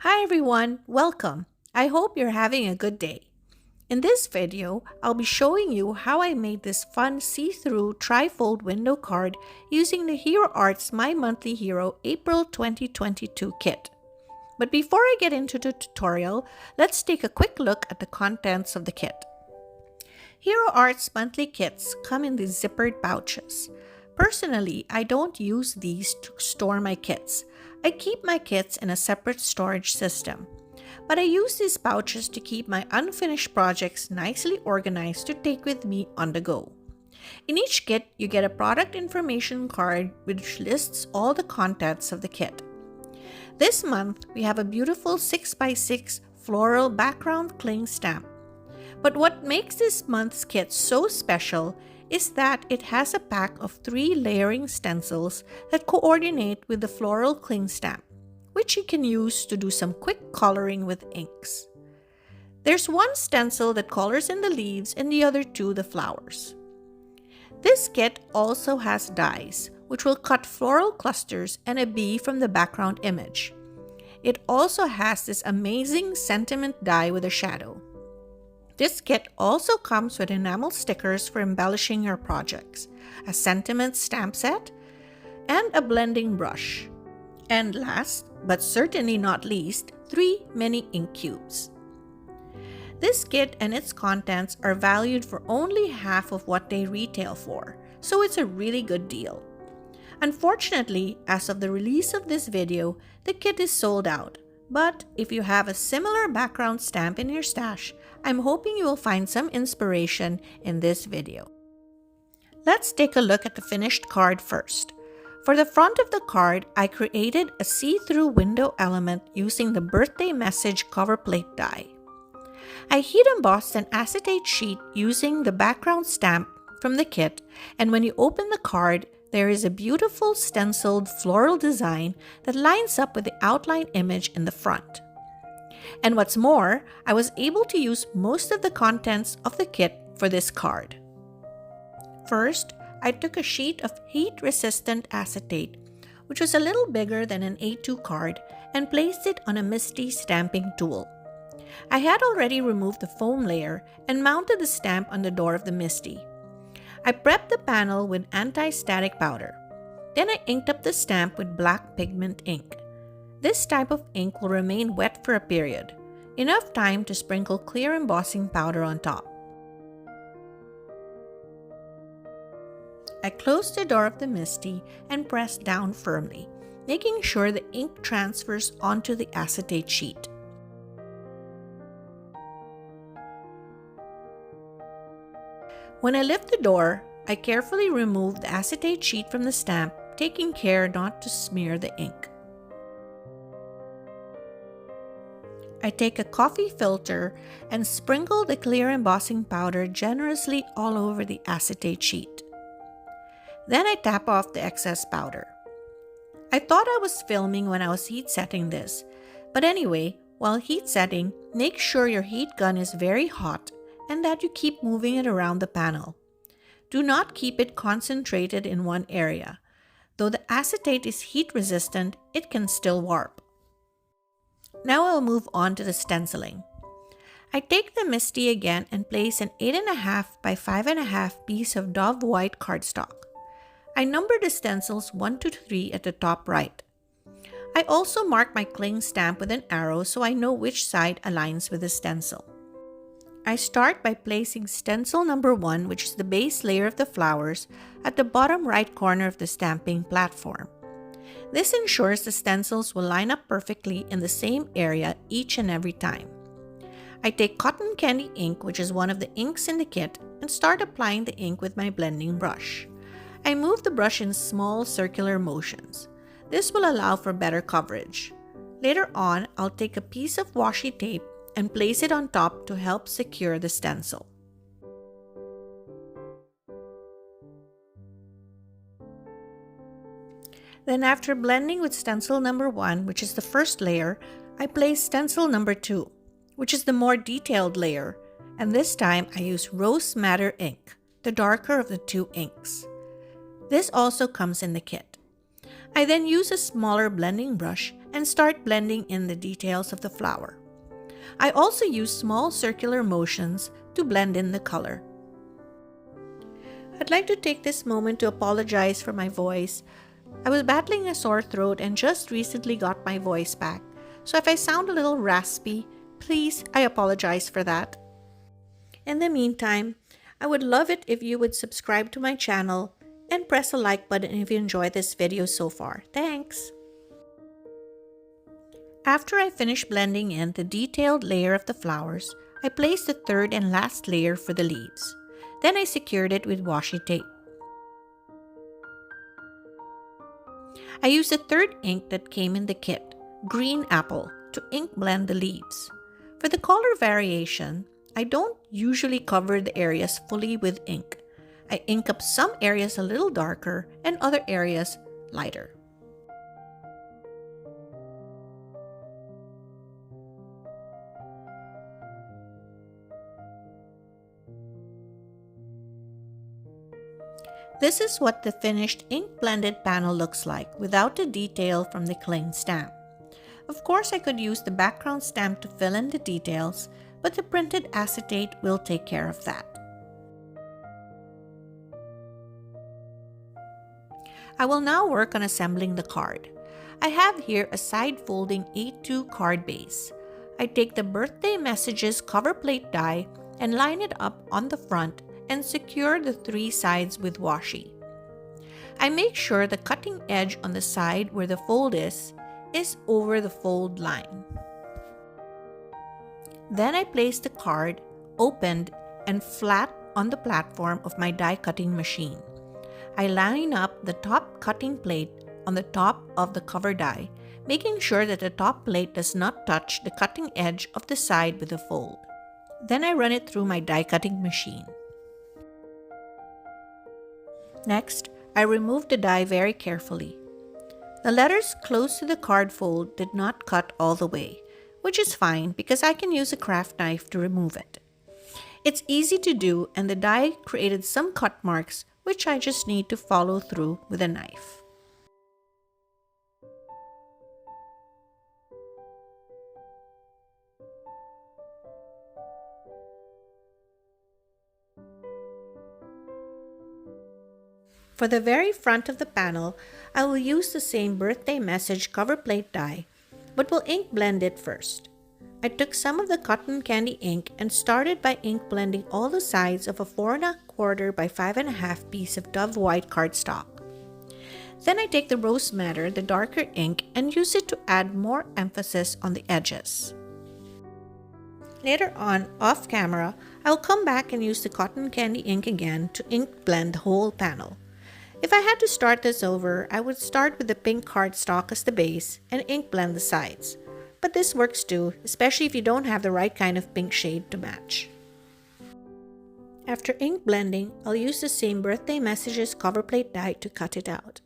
Hi everyone, welcome. I hope you're having a good day. In this video, I'll be showing you how I made this fun see-through tri-fold window card using the Hero Arts My Monthly Hero April 2022 kit. But before I get into the tutorial, let's take a quick look at the contents of the kit. Hero Arts monthly kits come in these zippered pouches. Personally, I don't use these to store my kits. I keep my kits in a separate storage system. But I use these pouches to keep my unfinished projects nicely organized to take with me on the go. In each kit, you get a product information card which lists all the contents of the kit. This month, we have a beautiful 6x6 floral background cling stamp. But what makes this month's kit so special is that it has a pack of 3 layering stencils that coordinate with the floral cling stamp, which you can use to do some quick coloring with inks. There's one stencil that colors in the leaves and the other 2 the flowers. This kit also has dies, which will cut floral clusters and a bee from the background image. It also has this amazing sentiment die with a shadow. This kit also comes with enamel stickers for embellishing your projects, a sentiment stamp set, and a blending brush. And last, but certainly not least, 3 mini ink cubes. This kit and its contents are valued for only half of what they retail for, so it's a really good deal. Unfortunately, as of the release of this video, the kit is sold out. But if you have a similar background stamp in your stash, I'm hoping you will find some inspiration in this video. Let's take a look at the finished card first. For the front of the card, I created a see-through window element using the birthday message cover plate die. I heat embossed an acetate sheet using the background stamp from the kit, and when you open the card, there is a beautiful stenciled floral design that lines up with the outline image in the front. And what's more, I was able to use most of the contents of the kit for this card. First, I took a sheet of heat-resistant acetate, which was a little bigger than an A2 card, and placed it on a MISTI stamping tool. I had already removed the foam layer and mounted the stamp on the door of the MISTI. I prepped the panel with anti-static powder. Then I inked up the stamp with black pigment ink. This type of ink will remain wet for a period, enough time to sprinkle clear embossing powder on top. I closed the door of the MISTI and pressed down firmly, making sure the ink transfers onto the acetate sheet. When I lift the door, I carefully remove the acetate sheet from the stamp, taking care not to smear the ink. I take a coffee filter and sprinkle the clear embossing powder generously all over the acetate sheet. Then I tap off the excess powder. I thought I was filming when I was heat setting this, but anyway, while heat setting, make sure your heat gun is very hot and that you keep moving it around the panel. Do not keep it concentrated in one area. Though the acetate is heat resistant, it can still warp. Now I'll move on to the stenciling. I take the MISTI again and place an 8.5 by 5.5 piece of Dove white cardstock. I number the stencils 1 to 3 at the top right. I also mark my cling stamp with an arrow so I know which side aligns with the stencil. I start by placing stencil number 1, which is the base layer of the flowers, at the bottom right corner of the stamping platform. This ensures the stencils will line up perfectly in the same area each and every time. I take cotton candy ink, which is one of the inks in the kit, and start applying the ink with my blending brush. I move the brush in small circular motions. This will allow for better coverage. Later on, I'll take a piece of washi tape and place it on top to help secure the stencil. Then after blending with stencil number 1, which is the first layer, I place stencil number 2, which is the more detailed layer, and this time I use Rose Madder ink, the darker of the 2 inks. This also comes in the kit. I then use a smaller blending brush and start blending in the details of the flower. I also use small circular motions to blend in the color. I'd like to take this moment to apologize for my voice. I was battling a sore throat and just recently got my voice back. So if I sound a little raspy, please, I apologize for that. In the meantime, I would love it if you would subscribe to my channel and press a like button if you enjoyed this video so far. Thanks! After I finish blending in the detailed layer of the flowers, I placed the third and last layer for the leaves. Then I secured it with washi tape. I used the third ink that came in the kit, Green Apple, to ink blend the leaves. For the color variation, I don't usually cover the areas fully with ink. I ink up some areas a little darker and other areas lighter. This is what the finished ink-blended panel looks like without the detail from the cling stamp. Of course, I could use the background stamp to fill in the details, but the printed acetate will take care of that. I will now work on assembling the card. I have here a side-folding A2 card base. I take the birthday messages cover plate die and line it up on the front and secure the three sides with washi. I make sure the cutting edge on the side where the fold is over the fold line. Then I place the card opened and flat on the platform of my die cutting machine. I line up the top cutting plate on the top of the cover die, making sure that the top plate does not touch the cutting edge of the side with the fold. Then I run it through my die cutting machine. Next, I remove the die very carefully. The letters close to the card fold did not cut all the way, which is fine because I can use a craft knife to remove it. It's easy to do, and the die created some cut marks which I just need to follow through with a knife. For the very front of the panel, I will use the same birthday message cover plate die, but will ink blend it first. I took some of the cotton candy ink and started by ink blending all the sides of a 4 1/4 by 5 1/2 piece of Dove white cardstock. Then I take the rose madder, the darker ink, and use it to add more emphasis on the edges. Later on, off camera, I'll come back and use the cotton candy ink again to ink blend the whole panel. If I had to start this over, I would start with the pink cardstock as the base and ink blend the sides. But this works too, especially if you don't have the right kind of pink shade to match. After ink blending, I'll use the same birthday messages cover plate die to cut it out.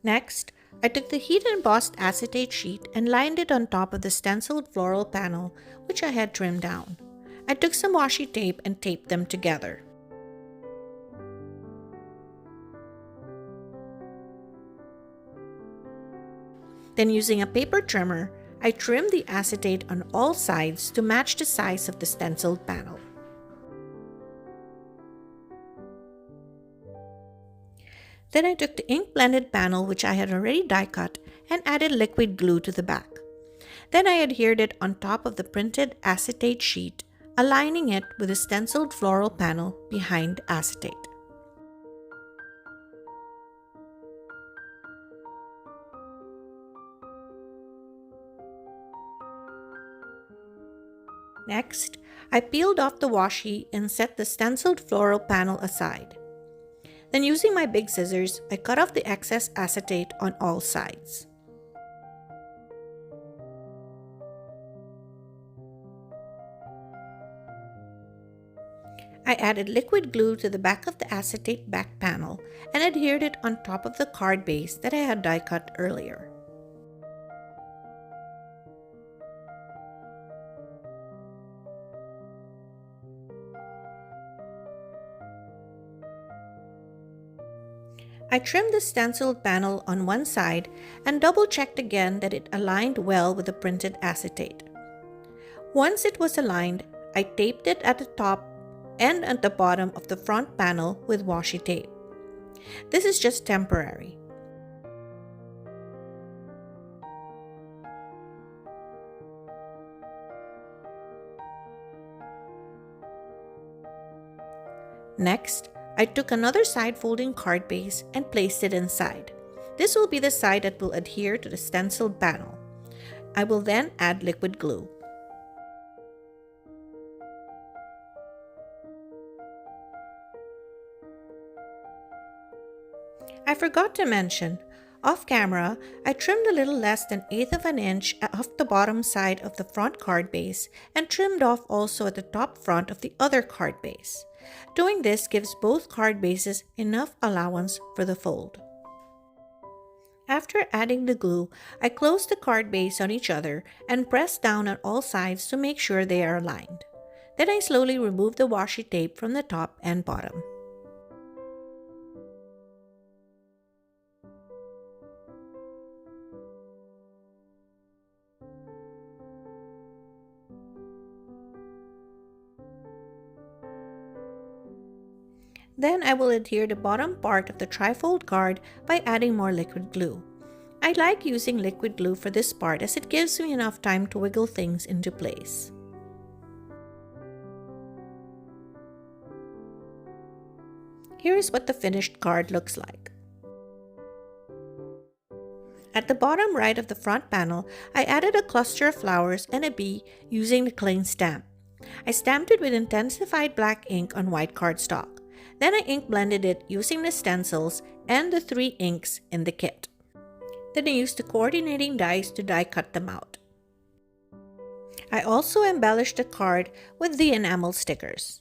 Next, I took the heat embossed acetate sheet and lined it on top of the stenciled floral panel, which I had trimmed down. I took some washi tape and taped them together. Then using a paper trimmer, I trimmed the acetate on all sides to match the size of the stenciled panel. Then I took the ink blended panel which I had already die cut and added liquid glue to the back. Then I adhered it on top of the printed acetate sheet, aligning it with the stenciled floral panel behind acetate. Next, I peeled off the washi and set the stenciled floral panel aside. Then using my big scissors, I cut off the excess acetate on all sides. I added liquid glue to the back of the acetate back panel and adhered it on top of the card base that I had die cut earlier. I trimmed the stenciled panel on one side and double-checked again that it aligned well with the printed acetate. Once it was aligned, I taped it at the top and at the bottom of the front panel with washi tape. This is just temporary. Next, I took another side folding card base and placed it inside. This will be the side that will adhere to the stenciled panel. I will then add liquid glue. I forgot to mention, off camera, I trimmed a little less than 1/8 of an inch off the bottom side of the front card base and trimmed off also at the top front of the other card base. Doing this gives both card bases enough allowance for the fold. After adding the glue, I close the card base on each other and press down on all sides to make sure they are aligned. Then I slowly remove the washi tape from the top and bottom. Then I will adhere the bottom part of the trifold card by adding more liquid glue. I like using liquid glue for this part as it gives me enough time to wiggle things into place. Here is what the finished card looks like. At the bottom right of the front panel, I added a cluster of flowers and a bee using the cling stamp. I stamped it with intensified black ink on white cardstock. Then I ink blended it using the stencils and the 3 inks in the kit. Then I used the coordinating dies to die cut them out. I also embellished the card with the enamel stickers.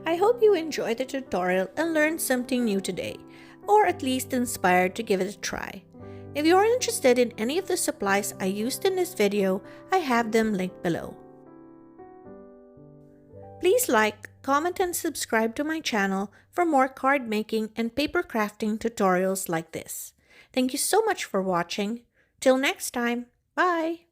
I hope you enjoyed the tutorial and learned something new today, or at least inspired to give it a try. If you are interested in any of the supplies I used in this video, I have them linked below. Please like, comment, and subscribe to my channel for more card making and paper crafting tutorials like this. Thank you so much for watching. Till next time, bye!